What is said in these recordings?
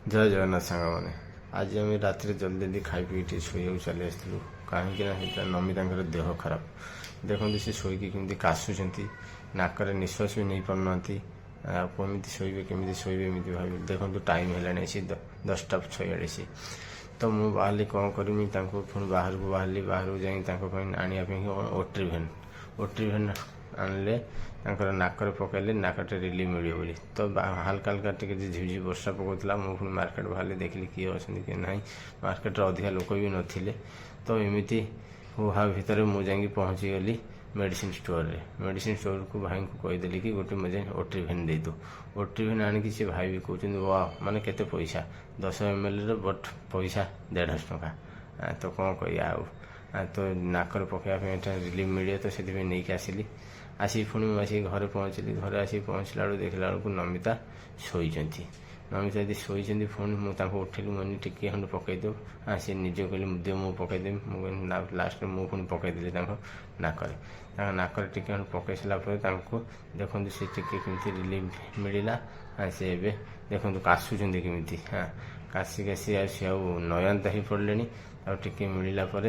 ଜୟ ଜଗନ୍ନାଥ ସାଙ୍ଗମାନେ। ଆଜି ଆମେ ରାତିରେ ଜଲ୍ଦି ଜଲ୍ଦି ଖାଇ ପିଇ ଟିକେ ଶୋଇବାକୁ ଚାଲି ଆସିଥିଲୁ। କାହିଁକିନା ହେଇଥିଲା ନମିତାଙ୍କର ଦେହ ଖରାପ। ଦେଖନ୍ତୁ ସେ ଶୋଇକି କେମିତି କାଶୁଛନ୍ତି, ନାକରେ ନିଶ୍ୱାସ ବି ନେଇପାରୁନାହାନ୍ତି। ଆଉ କେମିତି ଶୋଇବେ ଏମିତି ଭାବି ଦେଖନ୍ତୁ ଟାଇମ୍ ହେଲାଣି ଆସି 10:46। ତ ମୁଁ ବାହାରିଲି କ'ଣ କରିମି, ତାଙ୍କୁ ପୁଣି ବାହାରକୁ ଯାଇକି ତାଙ୍କ ପାଇଁ ଆଣିବା ପାଇଁ ଓଟ୍ରିଭେନ୍ ଆଣିଲେ ତାଙ୍କର ନାକରେ ପକାଇଲେ ନାକଟେ ରିଲିଫ୍ ମିଳିବ ବୋଲି। ତ ହାଲକା ହାଲକା ଟିକେ ଝିଝି ବର୍ଷା ପକାଉଥିଲା। ମୁଁ ପୁଣି ମାର୍କେଟ ବାହାରିଲି, ଦେଖିଲି କିଏ ଅଛନ୍ତି କିଏ ନାହିଁ। ମାର୍କେଟରେ ଅଧିକା ଲୋକ ବି ନଥିଲେ। ତ ଏମିତି ହୁହା ଭିତରେ ମୁଁ ଯାଇକି ପହଞ୍ଚିଗଲି ମେଡ଼ିସିନ ଷ୍ଟୋରରେ। ମେଡ଼ିସିନ ଷ୍ଟୋରକୁ ଭାଇଙ୍କୁ କହିଦେଲି କି ଗୋଟେ ମଜା ଓଟ୍ରିଭେନ୍ ଦେଇଦେଉ। ଓଟ୍ରିଭେନ୍ ଆଣିକି ସେ ଭାଇ ବି କହୁଛନ୍ତି ୱା ମାନେ କେତେ ପଇସା, 10 mlର ବଟ୍ ପଇସା 150 ଟଙ୍କା। ତ କ'ଣ କରିବା ଆଉ। ତ ନାକରେ ପକାଇବା ପାଇଁ ଏଟା ରିଲିଫ୍ ମିଳିବ, ତ ସେଥିପାଇଁ ନେଇକି ଆସିଲି। ପୁଣି ମୁଁ ଆସିକି ଘରେ ପହଞ୍ଚିଲି। ଘରେ ଆସିକି ପହଞ୍ଚିଲା ବେଳକୁ ଦେଖିଲା ବେଳକୁ ନମିତା ଶୋଇଛନ୍ତି। ନମିତା ଯଦି ଶୋଇଛନ୍ତି, ପୁଣି ମୁଁ ତାଙ୍କୁ ଉଠେଇଲି, ମୁଁ ଟିକିଏ ଖଣ୍ଡେ ପକାଇଦେଉ। ସେ ନିଜେ କହିଲେ ଦିଅ ମୁଁ ପକାଇଦେବି। ମୁଁ କହିଲି ଲାଷ୍ଟରେ ମୁଁ ପୁଣି ପକାଇଦେଲି ତାଙ୍କ ନାକରେ ଟିକେ ଖଣ୍ଡେ ପକାଇ ସାରିଲା ପରେ ତାଙ୍କୁ ଦେଖନ୍ତୁ ସେ ଟିକେ କେମିତି ରିଲିଫ୍ ମିଳିଲା। ସେ ଏବେ ଦେଖନ୍ତୁ କାଶୁଛନ୍ତି କେମିତି। କାଶି ସେ ଆଉ ନୟାନ୍ତ ହେଇ ପଡ଼ିଲେଣି। ଆଉ ଟିକେ ମିଳିଲା ପରେ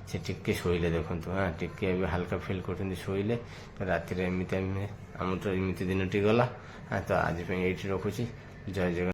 ସେ ଟିକେ ଶୋଇଲେ। ଦେଖନ୍ତୁ ଟିକେ ଏବେ ହାଲକା ଫିଲ୍ କରୁଛନ୍ତି, ଶୋଇଲେ। ରାତିରେ ଆମର ତ ଏମିତି ଦିନଟି ଗଲା। ତ ଆଜି ପାଇଁ ଏଇଠି ରଖୁଛି। ଜୟ ଜଗନ୍ନାଥ।